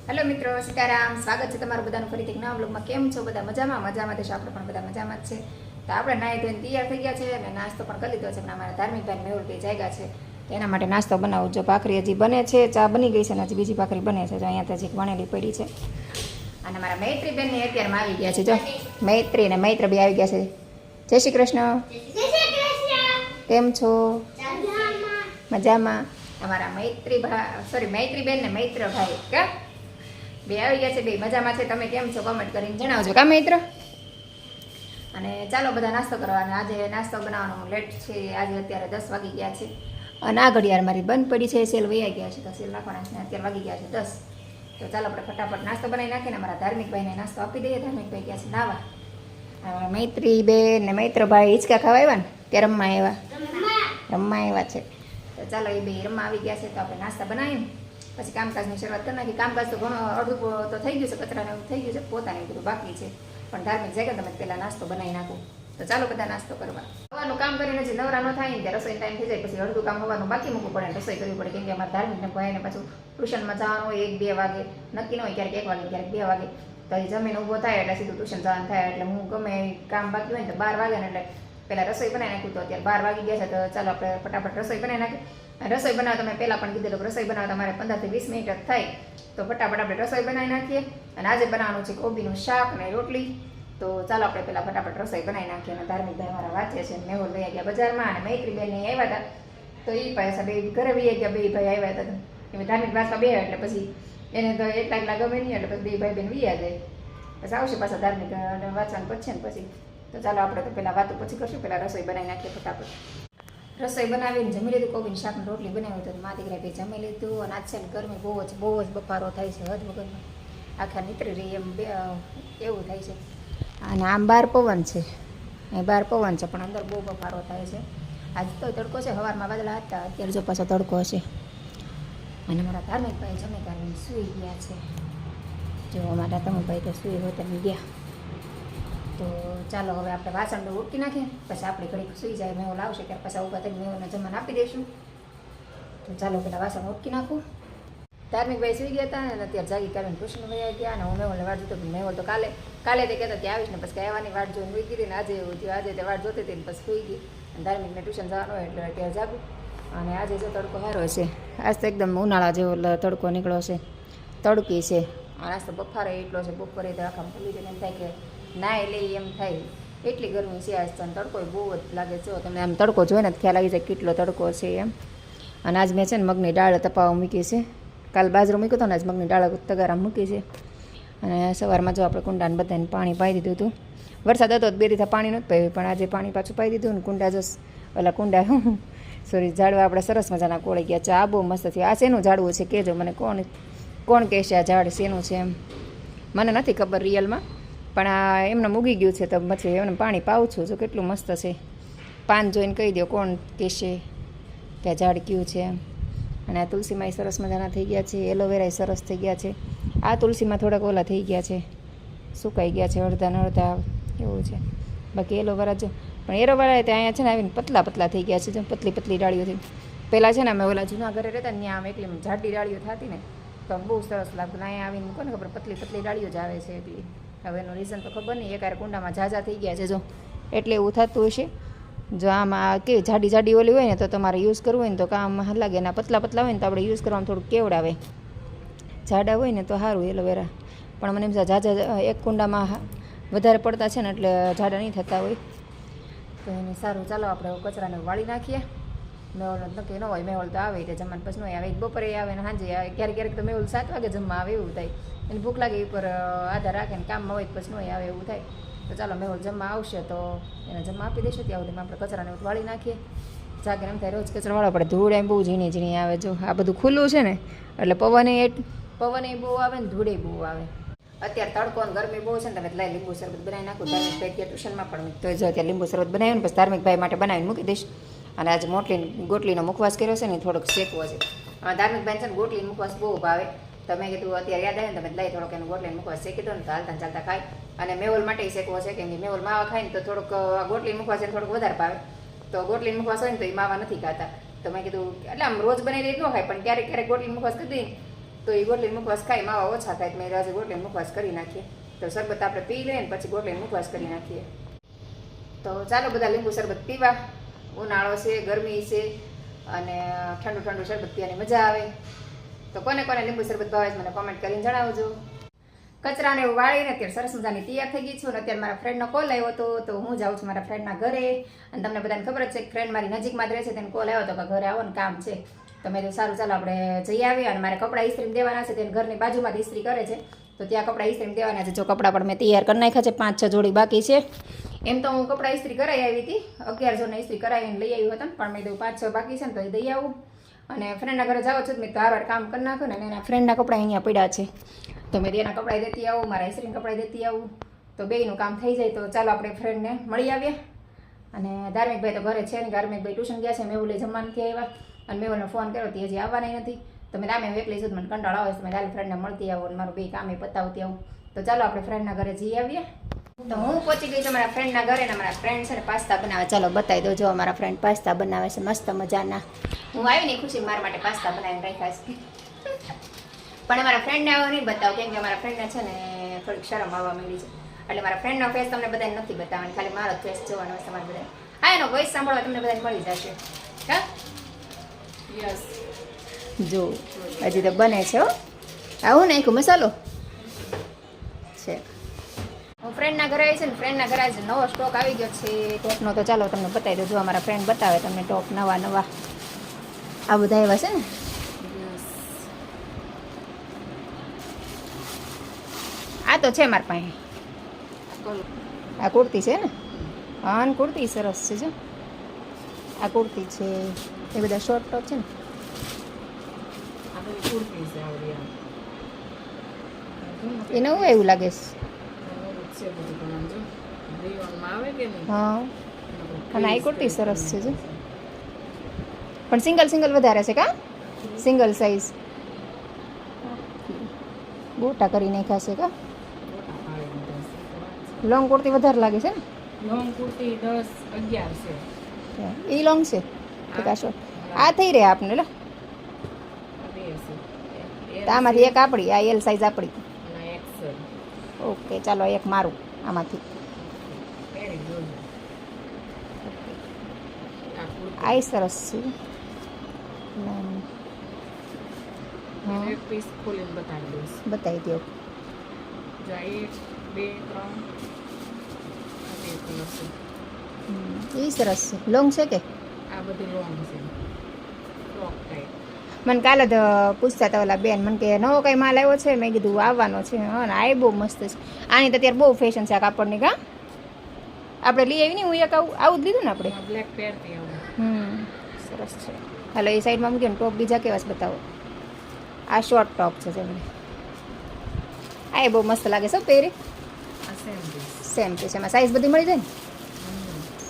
Hello મિત્રો, સીતારામ. સ્વાગત છે તમારું બધાનું ફરીથી એક નવા બ્લોગમાં. કેમ છો બધા? મજામાં દેશો. આપણે પણ બધા મજામાં જ છે. તો આપણે નાહી ધોઈને તૈયાર થઈ ગયા છે અને નાસ્તો પણ કરી લીધો છે. પણ અમારા ધાર્મિક ભાઈ મેહુલભાઈ જાગ્યા છે, એના માટે નાસ્તો બનાવું. જો ભાખરી હજી બને છે, ચા બની ગઈ છે અને હજી બીજી ભાખરી બને છે. જો અહીંયા હજી વણેલી પડી છે. અને મારા મૈત્રી બેન ને અત્યારમાં આવી ગયા છે. જો મૈત્રી ને મૈત્ર બે આવી ગયા છે. જય શ્રી કૃષ્ણ. કેમ છો? મજામાં. અમારા મૈત્રી બેન ને મૈત્ર ભાઈ કા બે આવી ગયા છે. બે મજામાં છે. તમે કેમ છો? કમેન્ટ કરીને જણાવજો કા મૈત્ર. અને ચાલો બધા નાસ્તો કરવા. આજે નાસ્તો બનાવવાનો લેટ છે. આજે અત્યારે 10 વાગી ગયા છે અને આ ઘડિયાળ મારી બંધ પડી છે. સેલ વૈયા ગયા છે તો સેલ નાખવાના છે. અત્યારે વાગી ગયા છે 10. તો ચાલો આપણે ફટાફટ નાસ્તો બનાવી નાખીને અમારા ધાર્મિક ભાઈને નાસ્તો આપી દઈએ. ધાર્મિક ભાઈ ગયા છે નાવા. મૈત્રી બેન ને મૈત્રભાઈ હિંચકા ખાવા આવ્યા ને ત્યાં રમવા આવ્યા છે. તો ચાલો એ બે રમવા આવી ગયા છે. તો આપણે નાસ્તા બનાવીને પછી કામકાજની શરૂઆત કરી નાખી. કામકાજ તો ઘણો અડધું તો થઈ ગયું છે, કચરાને એવું થઈ ગયું છે, પોતાને બધું બાકી છે. પણ ધાર્મિક જગ્યા તમે પહેલાં નાસ્તો બનાવી નાખો. તો ચાલો બધા નાસ્તો કરવા. હવાનું કામ કરીને જે નવરા ન થાય ને ત્યાં રસોઈ ટાઈમ થઈ જાય. પછી અડધું કામ હવાનું બાકી મૂકવું પડે, રસોઈ કરવી પડે. કેમ કે અમારા ધાર્મિકને ભાઈને પાછું ટ્યુશનમાં જવાનું હોય 1-2 વાગે, નક્કી ન હોય, ક્યારેક 1 વાગે ક્યારેક 2 વાગે. તો એ જમીન ઊભો થાય એટલે સીધું ટ્યુશન જવાનું થાય. એટલે હું ગમે કામ બાકી હોય ને તો 12 વાગે ને એટલે પહેલાં રસોઈ બનાવી નાખ્યું. તો અત્યારે 12 વાગી ગયા છે. તો ચાલો આપણે ફટાફટ રસોઈ બનાવી નાખીએ. રસોઈ બનાવતા મેં પહેલાં પણ કીધેલું કે રસોઈ બનાવતા મારે 15 થી 20 મિનિટ જ થાય. તો ફટાફટ આપણે રસોઈ બનાવી નાખીએ. અને આજે બનાવવાનું છે કોબીનું શાક અને રોટલી. તો ચાલો આપણે પહેલાં ફટાફટ રસોઈ બનાવી નાખીએ. અને ધાર્મિક ભાઈ અમારા વાંચે છે. મેહુલ ભાઈ ગયા બજારમાં અને મૈત્રી બેન આવ્યા હતા. તો એ પાછા બે ઘરે બી ગયા. બે ભાઈ આવ્યા હતા. એમ ધાર્મિક વાંચવા બે એટલે પછી એને તો એકલા ગમે નહીં. એટલે પછી બે ભાઈ બેન વિયા જાય. પછી આવશે પાછા ધાર્મિક વાંચવાનું પછી ને પછી. તો ચાલો આપણે તો પહેલાં વાતો પછી કરશું. પહેલાં રસોઈ બનાવી નાખીએ ફટાફટ. રસોઈ બનાવીને જમી લીધું. કોબીની શાકની રોટલી બનાવી તો મા દીકરા બે જમી લીધું. અને આજ છે ને ગરમી બહુ જ બફારો થાય છે. હદ વગરમાં આખા નીતરી રહી એમ એવું થાય છે. અને આમ બહાર પવન છે, અહીં બહાર પવન છે પણ અંદર બહુ બફારો થાય છે. આજ તો તડકો છે. સવારમાં વાદળા હતા, અત્યારે જો પાછો તડકો હશે. અને મારા ધાર્મિક ભાઈ જમી કાઢીને સૂઈ ગયા છે. જો અમારા તમુભાઈ તો સૂઈ હોય તમે ગયા. તો ચાલો હવે આપણે વાસણ ઉટકી નાખીએ. પછી આપણે ઘડીક સૂઈ જાય. મેહુલ આવશે ત્યારે પાછા ઊભા થઈને મેહુલને જમવાનું આપી દઈશું. તો ચાલો પેલા વાસણ ઉટકી નાખું. ધાર્મિકભાઈ સૂઈ ગયા હતા અને અત્યારે જાગી કાઢીને ટ્યુશન વયા ગયા. અને હું મેહુલને વાટ જોતો. મેહુલ તો કાલે તે કહેતા ત્યાં આવીશ ને પછી આવવાની વાટ જોઈને સૂઈ ગઈ ને આજે એવું થયું. આજે તે વાટ જોતી હતી ને પછી સૂઈ ગઈ. અને ધાર્મિકને ટ્યુશન જવાનું હોય એટલે અત્યારે જાગું. અને આજે જો તડકો સારો છે. આજ તો એકદમ ઉનાળા જેવો તડકો નીકળ્યો છે. તડકી છે. અને આજ તો બફારો એટલો છે. બપોરે તો આખા ભૂલી જઈને એમ થાય કે નાય લઈ એમ થાય. એટલી ગરમી છે આજ તો. તડકો બહુ જ લાગે છે. તમે આમ તડકો જોઈને જ ખ્યાલ આવી જાય કેટલો તડકો છે એમ. અને આજ મેં છે ને મગની દાળ તપાવવા મૂકી છે. કાલ બાજરો મૂક્યો હતો ને આજ મગની દાળ તગારા મૂકી છે. અને સવારમાં જો આપણે કુંડાને બધાને પાણી પાઈ દીધું હતું. વરસાદ હતો 2 દિવસ પાણી નહોતું પાયું, પણ આજે પાણી પાછું પાઈ દીધું. ને કુંડા જો કુંડા ઝાડવા આપણે સરસ મજાના કોળી ગયા છે. આ બહુ મસ્ત થયું. આ શેનું ઝાડવું છે કહેજો મને. કોણ કહેશે આ ઝાડ શેનું છે એમ? મને નથી ખબર રિયલમાં, પણ આ એમને મૂગી ગયું છે. તો પછી એમને પાણી પાઉં છું. જો કેટલું મસ્ત છે. પાન જોઈને કહી દો કોણ કહેશે કે આ ઝાડ કયું છે એમ. અને આ તુલસીમાં સરસ મજાના થઈ ગયા છે. એલોવેરા સરસ થઈ ગયા છે. આ તુલસીમાં થોડાક ઓલા થઈ ગયા છે, સુકાઈ ગયા છે અડધા ને અડધા એવું છે. બાકી એલોવેરા જો પણ એલોવેરા ત્યાં અહીંયા છે ને આવીને પતલા થઈ ગયા છે. જો પતલી ડાળીઓથી. પહેલાં છે ને અમે ઓલા જૂના ઘરે રહેતા ને ત્યાં આમ એકલી જાડી ડાળીઓ થતી ને તો બહુ સરસ લાગતું. અહીંયા આવીને કોને ખબર પતલી ડાળીઓ જ આવે છે એટલી. હવે એનું રીઝન તો ખબર નહીં. એકારે કુંડામાં ઝાઝા થઈ ગયા છે જો એટલે એવું થતું હશે. જો આમાં કે જાડી ઓલી હોય ને તો તમારે યુઝ કરવું હોય ને તો કામ લાગે. એના પતલા હોય ને તો આપણે યુઝ કરવામાં થોડુંક કેવડાવે. જાડા હોય ને તો સારું એલોવેરા. પણ મને એમ ઝાઝા એક કુંડામાં વધારે પડતા છે ને એટલે જાડા નહીં થતા હોય તો એને સારું. ચાલો આપણે કચરાને વાળી નાખીએ. મેહુલ નક્કી ન હોય. મેહુલ તો આવે એટલે જમવાનું પછી ન આવે. બપોરે આવે ને સાંજે આવે. ક્યારેક તો મેહુલ 7 વાગે જમવા આવે એવું થાય. એને ભૂખ લાગે એ પર આધાર રાખે ને કામમાં હોય પછી ન આવે એવું થાય. તો ચાલો મેહુલ જમવા આવશે તો એને જમવા આપી દઈશું. ત્યાં સુધીમાં આપણે કચરાને વાળી નાખીએ. જાગે એમ થાય રોજ કચરા વાળવા પડે. ધૂળ એમ બહુ ઝીણી આવે. જો આ બધું ખુલ્લું છે ને એટલે પવન બહુ આવે ને ધૂળે બહુ આવે. અત્યારે તડકો અને ગરમી બહુ છે ને તમે લાઈ લીંબુ શરબત બનાવી નાખું. ધાર્મિક ભાઈ ત્યાં ટ્યુશનમાં પણ તો જો અત્યારે લીંબુ શરબત બનાવ્યું ને પછી ધાર્મિક ભાઈ માટે બનાવીને મૂકી દઈશ. અને આજે ગોટલીનો મુખવાસ કર્યો છે ને થોડોક શેકવો છે. ધાર્મિક ભાઈ છે ને ગોટલીનો મુખવાસ બહુ ભાવે. તમે કીધું અત્યારે યાદ આવે ને તમે લઈ થોડોક એને ગોટલીનો મુખવાસ શેકી દો ને તો ચાલતા ખાય. અને મેહુલ માટે શેકવો છે કેમ કે મેહુલ માવા ખાય ને તો થોડોક ગોટલી મુખવાસ એને થોડોક વધારે ભાવે. તો ગોટલી મુખવાસ હોય ને તો એ માવા નથી ખાતા. તો મેં કીધું એટલે આમ રોજ બનાવી દઈ ન ખાય પણ ક્યારેક ગોટલી મુખવાસ કરી દઈએ તો એ ગોટલીને મુખવાસ ખાઈ માવા ઓછા ખાય મેં આજે ગોટલીને મુખવાસ કરી નાખીએ. તો શરબત આપણે પી લઈએ ને પછી ગોટલીને મુખવાસ કરી નાખીએ. તો ચાલો બધા લીંબુ શરબત પીવા. ઉનાળો છે, ગરમી છે અને ઠંડુ ઠંડુ શરબત પીવાની મજા આવે. તો કોને કોને લીંબુ શરબત ભાવે છે મને કોમેન્ટ કરીને જણાવજો. કચરાને એવું વાળીને અત્યારે સરસ મજાની તૈયાર થઈ ગઈ છું. અને અત્યારે મારા ફ્રેન્ડનો કોલ આવ્યો હતો તો હું જાઉં છું મારા ફ્રેન્ડના ઘરે. અને તમને બધાને ખબર જ છે કે ફ્રેન્ડ મારી નજીકમાં જ રહે છે, તેને કોલ આવ્યો હતો કે ઘરે આવો ને કામ છે. તો મેં તો સારું ચાલો આપણે જઈ આવીએ. અને મારે કપડાં ઇસ્ત્રીમાં દેવાના છે, તેને ઘરની બાજુમાં જ ઇસ્ત્રી કરે છે તો ત્યાં કપડાં ઇસ્ત્રીમાં દેવાના છે. જો કપડાં પણ મેં તૈયાર કરી નાખ્યા છે, 5-6 જોડી બાકી છે. એમ તો હું કપડાં ઇસ્ત્રી કરાવી આવી હતી, 11 જોડને ઇસ્ત્રી કરાવીને લઈ આવ્યું હતા, પણ મેં તો 5-6 બાકી છે ને તો એ દઈ આવું. અને ફ્રેન્ડના ઘરે જાવ છું મેં તો હાર કામ કરી નાખું ને એના ફ્રેન્ડના કપડાં અહીંયા પડ્યા છે તો મેં એના કપડાં દેતી આવું, મારા ઇસ્ત્રીના કપડાં દેતી આવું. તો બેયનું કામ થઈ જાય. તો ચાલો આપણે ફ્રેન્ડને મળી આવીએ. અને ધાર્મિકભાઈ તો ઘરે છે ને, ધાર્મિકભાઈ ટ્યુશન ગયા છે, મેહુલે જમવા નથી આવ્યા. અને મેહુલને ફોન કર્યો તે હજી આવવાના નથી. તો મેં આમે એકલી છું, મને કંટાળો આવે છે, મેં દાલ ફ્રેન્ડને મળતી આવું અને મારું બે કામે પતાવતી આવું. તો ચાલો આપણે ફ્રેન્ડના ઘરે જઈ આવીએ. તો હું પહોંચી ગઈ છું મારા ફ્રેન્ડના ઘરે ને મારા ફ્રેન્ડ છે ને પાસ્તા બનાવે. ચાલો બતાવી દો. જો મારા ફ્રેન્ડ પાસ્તા બનાવે છે મસ્ત મજાના. હું આવીને ખુશી મારા માટે પાસ્તા બનાવીને રાખ્યા છે. પણ મારા ફ્રેન્ડને આવો નહીં બતાવું, કેમ કે મારા ફ્રેન્ડને છે ને થોડીક શરમ આવવા માંડી છે. એટલે મારા ફ્રેન્ડનો ફેસ તમને બધાને નથી બતાવવાનો, ખાલી મારો ફેસ જોવાનો છે તમારે બધા. હા, એનો વોઇસ સાંભળવા તમને બધાને મળી જશે. હા યસ. જો હજી તો બને છે હો. આવું નાખ્યું મસાલો છે. હું ફ્રેન્ડના ઘરે આવી છે ને, ફ્રેન્ડના ઘરે આજે નવો સ્ટોક આવી ગયો છે ટોપનો. તો ચાલો તમને બતાવી દો. જો અમારા ફ્રેન્ડ બતાવે તમને ટોપ નવા નવા આ બધા એવા છે ને. આ તો છે મારી પાસે. આ કુર્તી છે ને. હા, કુર્તી સરસ છે. જો આ કુર્તી છે, એ બધા શોર્ટ ટોપ છે ને. એ નવું એવું લાગે છે. હા, અને આ કુર્તી સરસ છે. જો પણ સિંગલ વધારે છે. કા સિંગલ સાઈઝ ગોટા કરી નાખ્યા છે. કા લોંગ કુર્તી વધારે લાગે છે ને. લોંગ કુર્તી 10-11 છે. એ લોંગ છે. આ થઈ રહ્યા આપને લે. આમાંથી એક આપણી, આ એલ સાઈઝ આપણી. ઓકે ચાલો એક મારું આમાંથી. આ સરસ છે. બતાવી દો. એ સરસ છે. લોંગ છે કે આ બધી લોંગ છે. Frock type. મને કાલે જ પૂછતા હતા ઓલા બેન, મને કે નવો કઈ માલ આવ્યો છે. મેં કીધું આવવાનો છે. હા ને, આ બહુ મસ્ત છે. આની તો અત્યારે બહુ ફેશન છે આ કાપડની. કા આપણે લઈ આવી ને, હું એક આવું જ લીધું ને આપણે. બ્લેક પહેરતી આવું. સરસ છે. હાલો એ સાઈડમાં મૂકીએ ને ટોપ બીજા કેવા છે બતાવો. આ શોર્ટ ટોપ છે જેમને. આ બહુ મસ્ત લાગે છે પહેરી. Same piece. એમાં સાઈઝ બધી મળી જાય ને.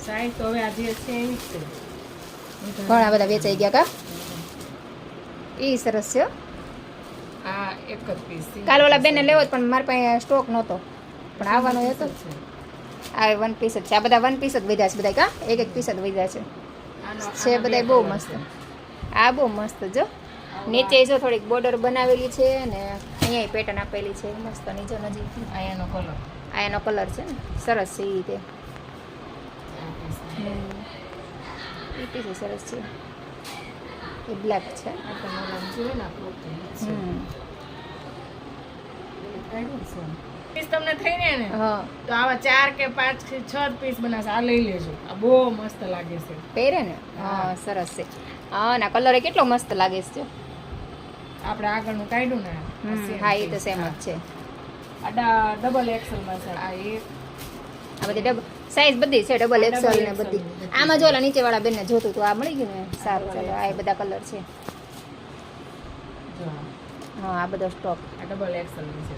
સાઈઝ તો હવે આજે છે એવી જ છે. ઘણા બધા વેચાઈ ગયા. કા એ સરસ છે. આ એક જ પીસ. કાલે ઓલા બેનને લેવો પણ મારી પાસે સ્ટોક નહોતો, પણ આવવાનો હતો. આ 1 પીસ જ છે. આ બધા 1 પીસ જ વધ્યા છે બધા. કા એક પીસ જ વધ્યા છે બધા. બહુ મસ્ત. આ બહુ મસ્ત. જો નીચે જો થોડીક બોર્ડર બનાવેલી છે અને અહીંયા પેટર્ન આપેલી છે મસ્ત. નીચે નજીક આયાનો કલર છે ને. સરસ છે. એ રીતે એ પીસ સરસ છે. એ બ્લેક છે. પીસ તમને થઈ રહ્યા ને. હા, તો આવા 4 કે 5 કે 6 પીસ બનાવશે. આ લઈ લેજો. આ બહુ મસ્ત લાગે છે. પહેરે ને. હા સરસ છે. હા ના કલર કેટલો મસ્ત લાગે છે. આપણે આગળનું કાઢ્યું ને. હા એ તો સેમ જ છે. આ ડબલ એક્સેલ માં છે. આ બધી સાઈઝ બધી છે ડબલ એક્સેલ ને બધી. આમાં જો નીચે વાળા બેનને જોતું તો આ મળી ગયું ને. સારું ચાલો. આ એ બધા કલર છે. હા આ બધો સ્ટોક આ ડબલ એક્સેલ છે.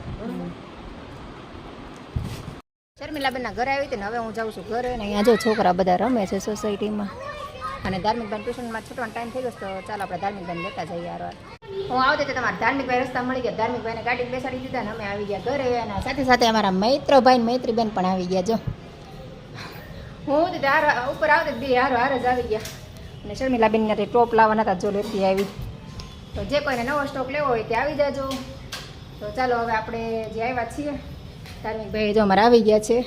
શર્મિલા બેનના ઘરે આવી હતી ને હવે હું જાઉં છું ઘરે. ને અહીંયા જો છોકરા બધા રમે છે સોસાયટીમાં. અને ધાર્મિકભાઈ ટ્યુશનમાં છૂટવાનો ટાઈમ થઈ ગયો તો ચાલો આપણે ધાર્મિકભાઈને લેતા જઈએ યાર. હું આવતી તો તમારા ધાર્મિકભાઈ રસ્તા મળી ગયા. ધાર્મિકભાઈને ગાડી બેસાડી દીધા ને અમે આવી ગયા ઘરે. અને સાથે સાથે અમારા મૈત્રભાઈ ને મૈત્રીબેન પણ આવી ગયા. જો હું ઉપર આવતી બે હારો હાર જ આવી ગયા. અને શર્મિલાબેનને ટોપ લાવવાના હતા. જો લેતી આવી. તો જે કોઈને નવો સ્ટોક લેવો હોય તે આવી જાજો. તો ચાલો હવે આપણે જે આવ્યા છીએ ધાર્મિક ભાઈ જો અમારે આવી ગયા છે.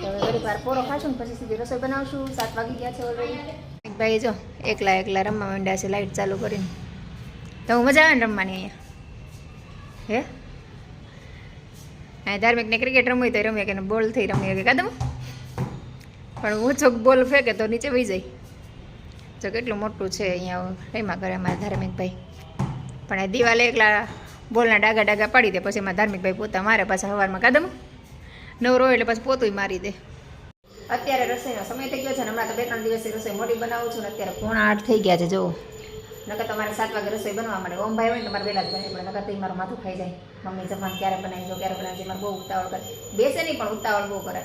તો હવે ઘડીક વાર પોરો ખાશું ને પછી સીધી રસોઈ બનાવશું. 7 વાગી ગયા છે ઓલરેડી. ભાઈ જો એકલા રમવા માંડ્યા છે લાઇટ ચાલુ કરીને. તો મજા આવે ને રમવાની અહીંયા? હે હા, ધાર્મિકને ક્રિકેટ રમવી તો રમીએ કે બોલ થઈ રમીએ કે કાદમ, પણ ઊંચો બોલ ફેંકે તો નીચે વહી જાય. જો કેટલું મોટું છે અહીંયા રમ્યા કરે અમારા ધાર્મિકભાઈ. પણ એ દિવાલે એકલા બોલના ડાગા પાડી દે, પછી એમાં ધાર્મિકભાઈ પોતા મારે પાછા સવારમાં કાદમ નવરો એટલે પછી પોતું મારી દે. અત્યારે રસોઈનો સમય થઈ ગયો છે ને હમણાં તો 2-3 દિવસથી રસોઈ મોટી બનાવું છું ને અત્યારે 7:45 થઈ ગયા છે. જો નકર તમારે 7 વાગે રસોઈ બનવા માંડે. ઓમભાઈ હોય ને તમારે વહેલા જ બનાવી પડે, નકર તો મારું માથું ખાઈ જાય. મમ્મી જમવાનું ક્યારે બનાવી દો ક્યારે બનાવી દો, મારે બહુ ઉતાવળ કરે. બેસે નહીં પણ ઉતાવળ બહુ કરે.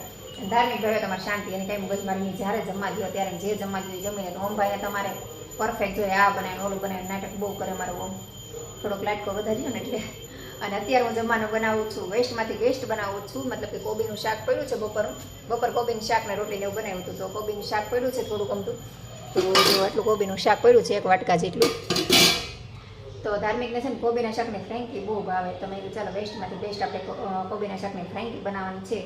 ધાર્મિક ભાઈ તમારે શાંતિ અને કંઈ મગજમારી નહીં. જ્યારે જમવા દો ત્યારે જે જમવા દો જમીને. તો ઓમભાઈને તમારે પરફેક્ટ જોઈએ, આ બનાવીને ઓલું બનાવીને નાટક બહુ કરે મારું ઓમ. થોડોક લાટકો વધાર્યો ને એટલે. અને અત્યારે હું જમવાનું બનાવું છું, વેસ્ટમાંથી બેસ્ટ બનાવું છું. મતલબ કે કોબીનું શાક પડ્યું છે બપોર કોબીનું શાક ને રોટલીને એવું બનાવ્યું હતું. તો કોબીનું શાક પડ્યું છે થોડુંક અમતું, તો જો આટલું કોબીનું શાક પડ્યું છે 1 વાટકા જેટલું. તો ધાર્મિકને છે ને કોબીના શાકની ફ્રેન્કી બહુ ભાવે. તો મેં ચાલો વેસ્ટમાંથી બેસ્ટ આપણે કોબીના શાકની ફ્રેન્કી બનાવવાની છે.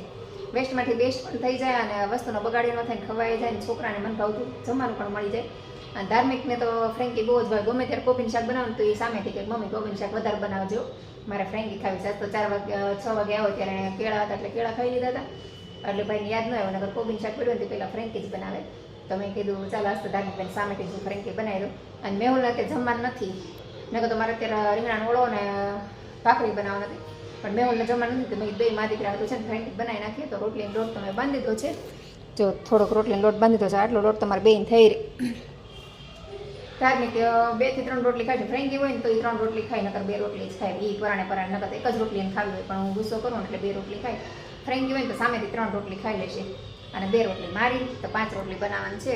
વેસ્ટમાંથી બેસ્ટ પણ થઈ જાય અને વસ્તુનો બગાડી ન થાય, ખવાઈ જાય ને છોકરાને મન ભાવતું જમવાનું પણ મળી જાય. અને ધાર્મિકને તો ફ્રેન્કી બહુ જ ભાવે. ગમે ત્યારે કોબીનું શાક બનાવવાનું તો એ સામેથી કે મમ્મી કોબીનું શાક વધારે બનાવજો, મારે ફ્રેન્કી ખાવી છે. તો 6 વાગે આવો ત્યારે કેળા હતા એટલે કેળા ખાઈ લીધા હતા. એટલે ભાઈને યાદ ન આવ્યું, નકર કોબીનું શાક પડ્યું ને પહેલાં ફ્રેન્કી જ બનાવે. તો મેં કીધું ચાલો આજ તો ધાર્મિકભાઈ સામેથી જ ફ્રેન્કી બનાવી દઉં. અને મેહુલને અત્યારે જમવાનું નથી, નકર તો મારે અત્યારે રીંગણાનો ઓળો ને ભાખરી બનાવવા નથી. પણ મેહુલને જમવાનું નથી તો મેં 2 મા દીકરા હતું છે ને ફ્રેન્કી બનાવી નાખીએ. તો રોટલીનો લોટ તો મેં બાંધી દીધો છે. જો થોડોક રોટલીનો લોટ બાંધી દીધો છે. આટલો લોટ તમારે બેન થઈ રહી. ધાર્મિક 2 થી 3 રોટલી ખાય છે. ફ્રેન્કી હોય ને તો એ 3 રોટલી ખાય, નકર 2 રોટલી જ ખાય. એ પરાણે નકર એક જ રોટલી એને ખાવી હોય. પણ હું ગુસ્સો કરું ને એટલે 2 રોટલી ખાય. ફ્રેન્કી હોય ને તો સામેથી 3 રોટલી ખાઈ લેશે અને 2 રોટલી મારી. તો 5 રોટલી બનાવવાની છે.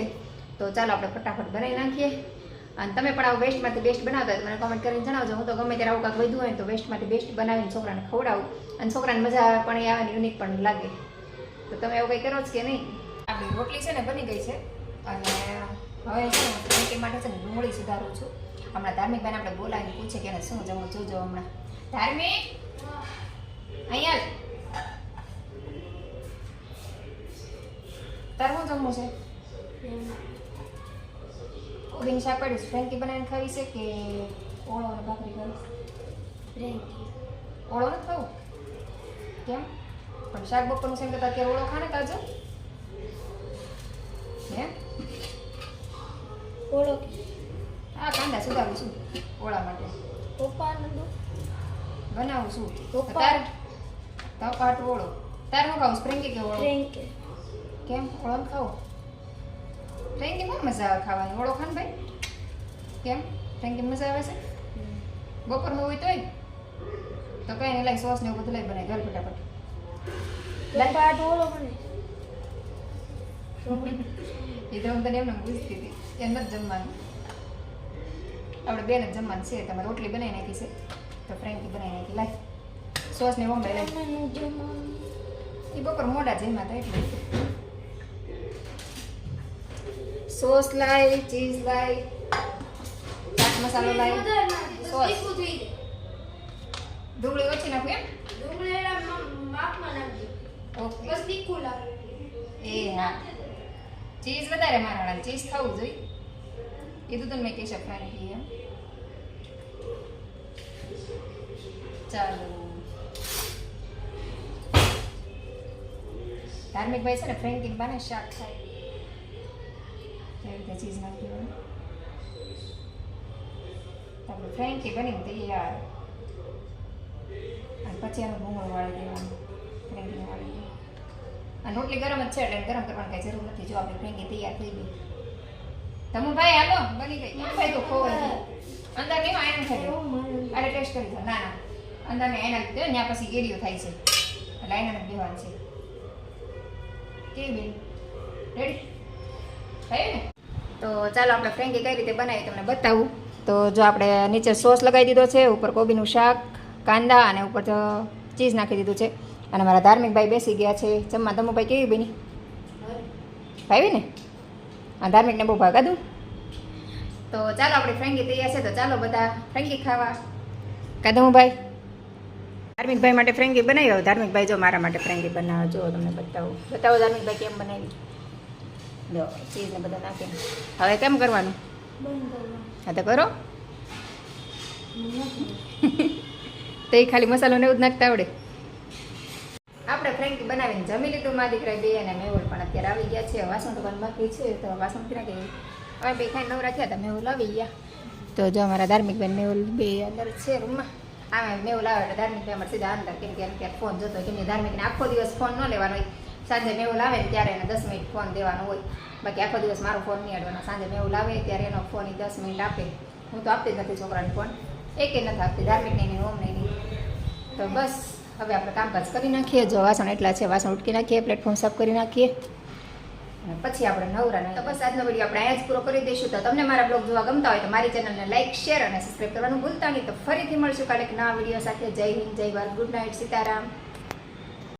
તો ચાલો આપણે ફટાફટ બનાવી નાખીએ. અને તમે પણ આવું વેસ્ટમાંથી બેસ્ટ બનાવતા હોય તો મને કોમેન્ટ કરીને જણાવજો. હું તો ગમે ત્યારે આવું કાંઈક વધ્યું હોય ને તો વેસ્ટમાંથી બેસ્ટ બનાવીને છોકરાને ખવડાવું. અને છોકરાને મજા પણ એ આવે ને યુનિક પણ લાગે. તો તમે એવું કંઈ કરો જ કે નહીં? આપણી રોટલી છે ને બની ગઈ છે. અને હવે છે ને ફ્રેન્કી માટે છે ને ડુંગળી સુધારું છું. હમણાં ધાર્મિકભાઈને આપણે બોલાવીને પૂછે કે એને શું જમવું જોજો. હમણાં ધાર્મિક અહીંયા જ તારે શું જમવું છે? કોબીનું શાક પડ્યું છે. ફ્રેન્કી બનાવીને ખાવી છે કે ઓળો અને ભાખરી ખાવી? ઓળો નથી ખાવું? કેમ? પણ શાક બપોરનું સેમ કરતા અત્યારે ઓળો ખાને કાજો હે ઓળો હા કાંદા સુધારું છું ઓળા માટે. બનાવું છું. તાર તપાટ ઓળો. તાર શું ખાવું? ફ્રેન્કી કે ઓળો? કેમ ઓળો નથી ખાવું? ફ્રેન્કી બહુ મજા આવે ખાવાની. ઓળો ખાને ભાઈ. કેમ ફ્રેન્કી મજા આવે છે? બપોરનું હોય તોય તો કઈ નહીં, લાઈ સોસ ને એવું બધું લઈ બનાવી ઘર ફટાફટ. એ તો હું તને એમને પૂછતી હતી. એમ નથી જમવાનું, આપણે બેન જ જમવાનું છે. તમે રોટલી બનાવી નાખી છે તો ફ્રેન્કી બનાવી નાખી. લાઈ સોસ ને વંભાઈ લાઈ. એ બપોર મોડા જમ્યા હતા એટલે સોસ લાઈ, ચીઝ લાઈ, ચાટ મસાલો લાઈ, સોસ. ડુંગળી ઓછી નાખું એમ? ઓકે. એ હા, ચીઝ વધારે મારા ચીઝ ખાવું જોઈએ. એ તો તમે મેં કેશપ ફ્રેન્કી એમ. ચાલો ધાર્મિકભાઈ છે ને ફ્રેન્કી બને શાક ખાય એવી રીતે ચીઝ નાખી દેવાનું. આપણે ફ્રેન્કી બની તૈયાર. અને પછી એનું ભૂંગળું વાળી દેવાનું. ફ્રેન્કીને વાળી દેવાનું. અને રોટલી ગરમ જ છે એટલે ગરમ કરવાની કાંઈ જરૂર નથી. જો આપણે ફ્રેન્કી તૈયાર થઈ ગઈ. તમે ભાઈ હાલો બની ગઈ. ભાઈ તો ખોવાય અંદર નહીં આયન ખાઈ અરે ટેસ્ટ કરી દો. ના અંદર ને એના લીધે ત્યાં પછી ગેડીઓ થાય છે એટલે આયના જ દેવાનું છે. કેવી બેન રેડી થાય ને? તો ચાલો આપણે ફ્રેન્કી કઈ રીતે બનાવી તમને બતાવું. તો જો આપણે નીચે સોસ લગાવી દીધો છે, ઉપર કોબીનું શાક, કાંદા અને ઉપર ચીઝ નાખી દીધું છે. અને મારા ધાર્મિકભાઈ બેસી ગયા છે જમવા. તમુભાઈ કેવી બની? ભાવી ને? હા ધાર્મિકને બહુ ભાગ આદું. તો ચાલો આપણે ફ્રેન્કી તૈયાર છે તો ચાલો બધા ફ્રેન્કી ખાવા કદમભાઈ ધાર્મિકભાઈ માટે ફ્રેન્કી બનાવી ધાર્મિકભાઈ જો મારા માટે ફ્રેન્કી બનાવો જો તમને બતાવો ધાર્મિકભાઈ કેમ બનાવી જો ચીઝને બધા નાખીને હવે કેમ કરવાનું હા તો કરો તો એ ખાલી મસાલો ને એવું જ નાખતા આવડે આપણે ફ્રેન્કી બનાવીને જમી લીધું માં દીકરા બે અને મેહુલ પણ અત્યારે આવી ગયા છે વાસણ તો બાકી છે તો વાસણ ક્યાં કે હવે બે ખાઈને નવરા થયા તો મેહુલ આવી ગયા તો જો અમારા ધાર્મિકભાઈ મેહુલ બે અંદર છે રૂમમાં આમાં મેહુલ આવે એટલે ધાર્મિકભાઈ અમારે સીધા અંદર કેમ કે ક્યાંક ફોન જોતો કેમ કે ધાર્મિકને આખો દિવસ ફોન ન લેવાનો હોય સાંજે મેહુલ આવે ને ત્યારે એને 10 મિનિટ ફોન દેવાનો હોય બાકી આખો દિવસ મારો ફોન નહીં અડવાનો સાંજે મેહુલ આવે ત્યારે એનો ફોન 10 મિનિટ આપે હું તો આપતી જ નથી છોકરાને ફોન એકે નથી આપતી ધાર્મિકને નહીં ઓમને નહીં તો બસ હવે આપણે કામકાજ કરી નાખીએ જો વાસણ એટલા છે વાસણ ઉટકી નાખીએ પ્લેટફોર્મ સાફ કરી નાખીએ અને પછી આપણે નવરા તો બસ આજનો વિડીયો આપણે અહીંયા જ પૂરો કરી દઈશું તો તમને મારા બ્લોગ જોવા ગમતા હોય તો મારી ચેનલને લાઈક શેર અને સબસ્ક્રાઈબ કરવાનું ભૂલતા નહીં તો ફરીથી મળશું કાલે એક નવા વિડીયો સાથે જય હિન્દ જય ભારત ગુડ નાઇટ સીતારામ